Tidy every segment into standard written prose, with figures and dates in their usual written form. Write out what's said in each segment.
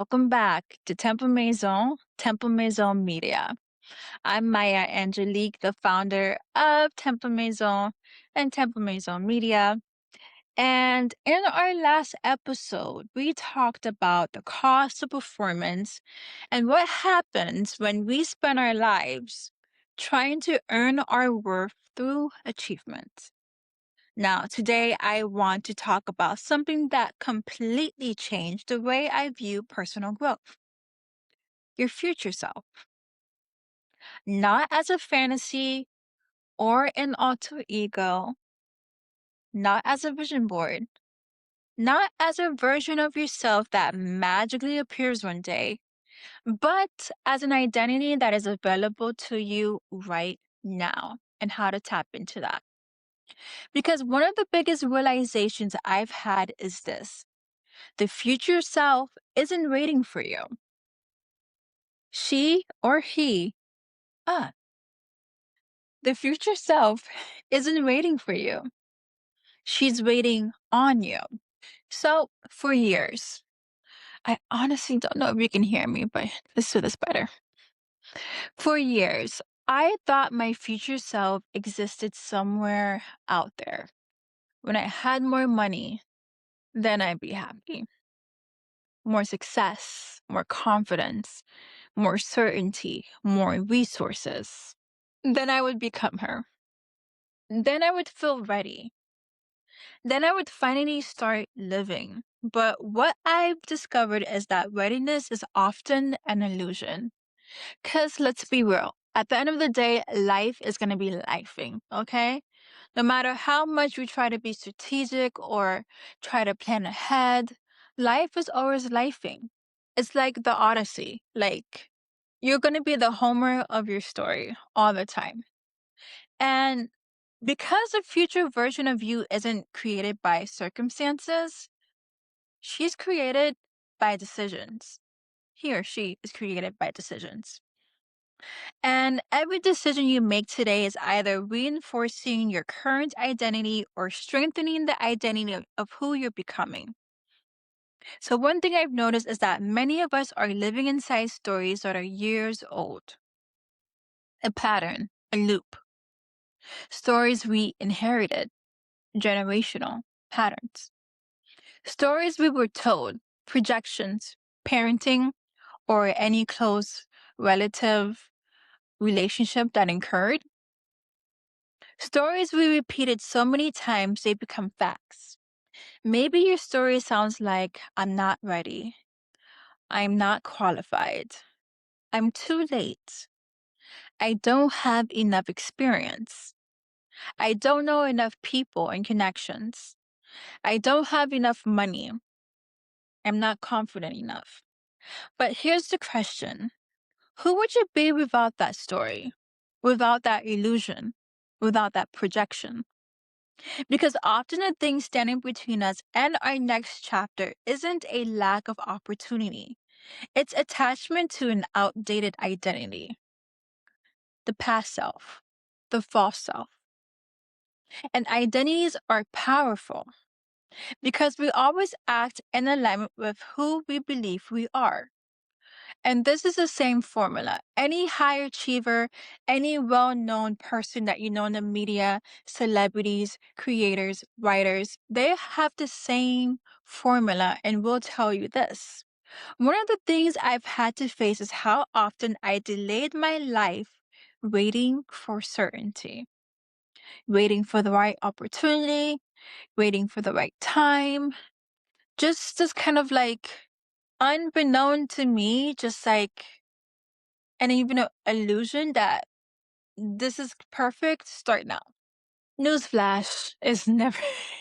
Welcome back to Temple Maison Media. I'm Maya Angelique, the founder of Temple Maison and Temple Maison Media. And in our last episode, we talked about the cost of performance and what happens when we spend our lives trying to earn our worth through achievement. Now, today I want to talk about something that completely changed the way I view personal growth: your future self, not as a fantasy or an alter ego, not as a vision board, not as a version of yourself that magically appears one day, but as an identity that is available to you right now, and how to tap into that. Because one of the biggest realizations I've had is this: the future self isn't waiting for you. She or he, uh, the future self isn't waiting for you. She's waiting on you. So, for years, I honestly don't know if you can hear me, but let's do this better. For years, I thought my future self existed somewhere out there. When I had more money, then I'd be happy. More success, more confidence, more certainty, more resources. Then I would become her. Then I would feel ready. Then I would finally start living. But what I've discovered is that readiness is often an illusion. Because let's be real, at the end of the day, life is going to be lifing, okay? No matter how much we try to be strategic or try to plan ahead, life is always lifing. It's like the Odyssey. Like, you're going to be the Homer of your story all the time. And because a future version of you isn't created by circumstances, she's created by decisions. He or she is created by decisions. And every decision you make today is either reinforcing your current identity or strengthening the identity of who you're becoming. So, one thing I've noticed is that many of us are living inside stories that are years old: a pattern, a loop, stories we inherited, generational patterns. Stories we were told, projections, parenting, or any close relative relationship that occurred. Stories we repeated so many times they become facts. Maybe your story sounds like: I'm not ready, I'm not qualified, I'm too late, I don't have enough experience, I don't know enough people and connections, I don't have enough money, I'm not confident enough. But here's the question: who would you be without that story? Without that illusion? Without that projection? Because often the thing standing between us and our next chapter isn't a lack of opportunity, it's attachment to an outdated identity: the past self, the false self. And identities are powerful because we always act in alignment with who we believe we are. And this is the same formula. Any high achiever, any well known person that you know in the media, celebrities, creators, writers, they have the same formula and will tell you this. One of the things I've had to face is how often I delayed my life waiting for certainty, waiting for the right opportunity, waiting for the right time. Just kind of like unbeknown to me, just like and even an illusion that this is perfect, start now. Newsflash is never,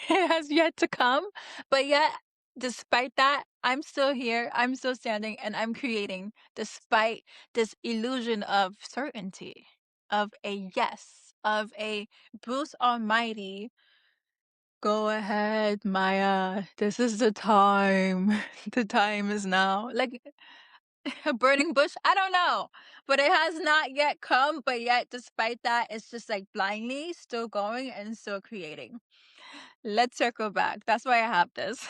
it has yet to come. But yet, despite that, I'm still here, I'm still standing, and I'm creating despite this illusion of certainty, of a yes, of a Bruce Almighty, go ahead, Maya, this is the time. The time is now. Like, a burning bush? I don't know. But it has not yet come. But yet, despite that, it's just like blindly still going and still creating. Let's circle back. That's why I have this.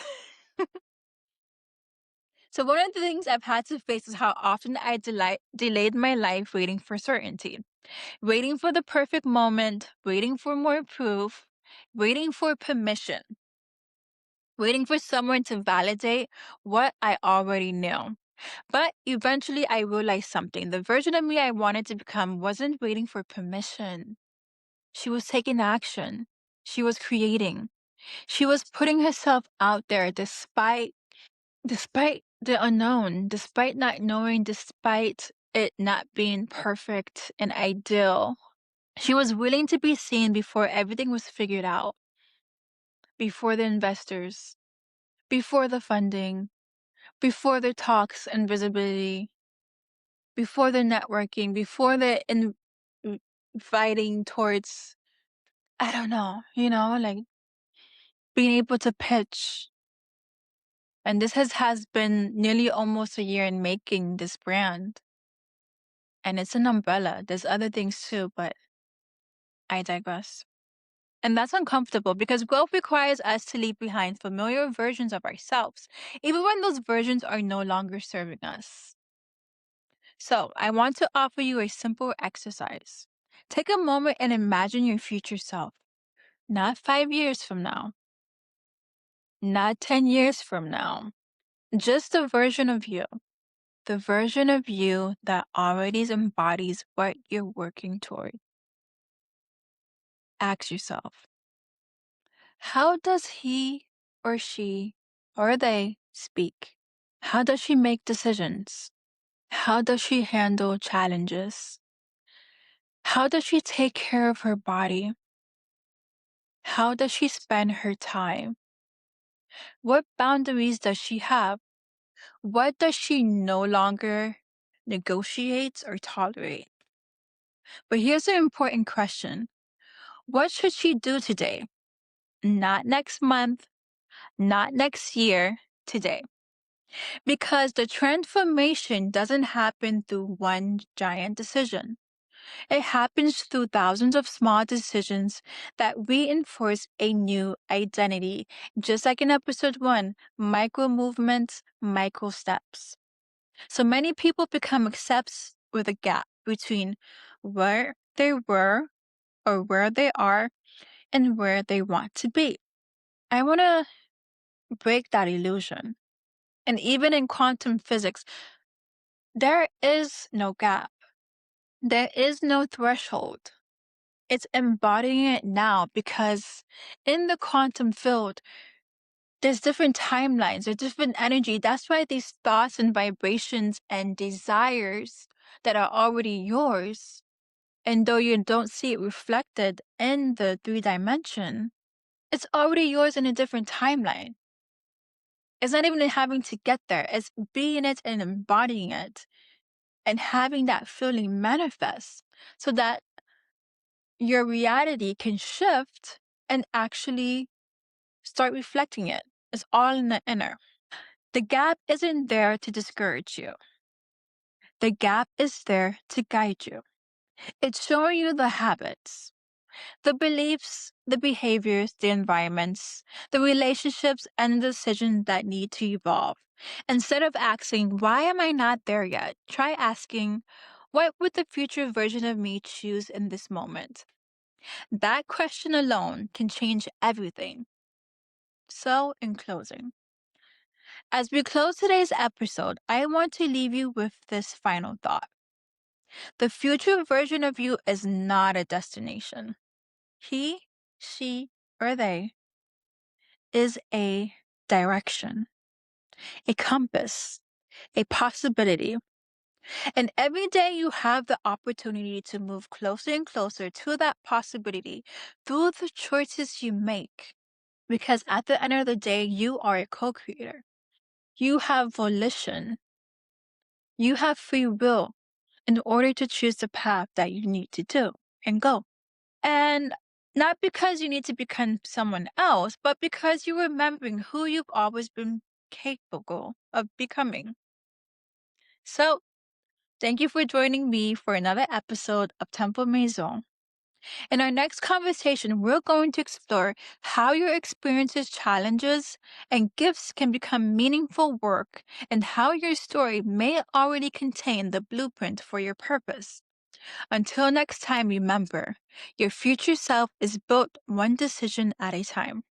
So, one of the things I've had to face is how often I delayed my life waiting for certainty, waiting for the perfect moment, waiting for more proof, waiting for permission, waiting for someone to validate what I already knew. But eventually, I realized something. The version of me I wanted to become wasn't waiting for permission. She was taking action. She was creating. She was putting herself out there despite the unknown, despite not knowing, despite it not being perfect and ideal. She was willing to be seen before everything was figured out, before the investors, before the funding, before the talks and visibility, before the networking, before the inviting towards, I don't know, like being able to pitch. And this has been nearly almost a year in making this brand. And it's an umbrella. There's other things too, but I digress. And that's uncomfortable because growth requires us to leave behind familiar versions of ourselves, even when those versions are no longer serving us. So, I want to offer you a simple exercise. Take a moment and imagine your future self, not 5 years from now, not 10 years from now, just a version of you, the version of you that already embodies what you're working toward. Ask yourself, how does he or she or they speak? How does she make decisions? How does she handle challenges? How does she take care of her body? How does she spend her time? What boundaries does she have? What does she no longer negotiate or tolerate? But here's an important question. What should she do today? Not next month, not next year, today. Because the transformation doesn't happen through one giant decision. It happens through thousands of small decisions that reinforce a new identity. Just like in episode 1, micro movements, micro steps. So many people become accepts with a gap between where they were or where they are and where they want to be. I want to break that illusion. And even in quantum physics, there is no gap. There is no threshold. It's embodying it now because in the quantum field, there's different timelines, there's different energy. That's why these thoughts and vibrations and desires that are already yours, and though you don't see it reflected in the 3 dimension, it's already yours in a different timeline. It's not even having to get there, it's being it and embodying it and having that feeling manifest so that your reality can shift and actually start reflecting it. It's all in the inner. The gap isn't there to discourage you. The gap is there to guide you. It's showing you the habits, the beliefs, the behaviors, the environments, the relationships, and the decisions that need to evolve. Instead of asking, why am I not there yet? Try asking, what would the future version of me choose in this moment? That question alone can change everything. So, in closing, as we close today's episode, I want to leave you with this final thought. The future version of you is not a destination. He, she, or they is a direction, a compass, a possibility. And every day you have the opportunity to move closer and closer to that possibility through the choices you make. Because at the end of the day, you are a co creator. You have volition. You have free will in order to choose the path that you need to do and go. And not because you need to become someone else, but because you're remembering who you've always been capable of becoming. So, thank you for joining me for another episode of Temple Maison. In our next conversation, we're going to explore how your experiences, challenges, and gifts can become meaningful work and how your story may already contain the blueprint for your purpose. Until next time, remember, your future self is built one decision at a time.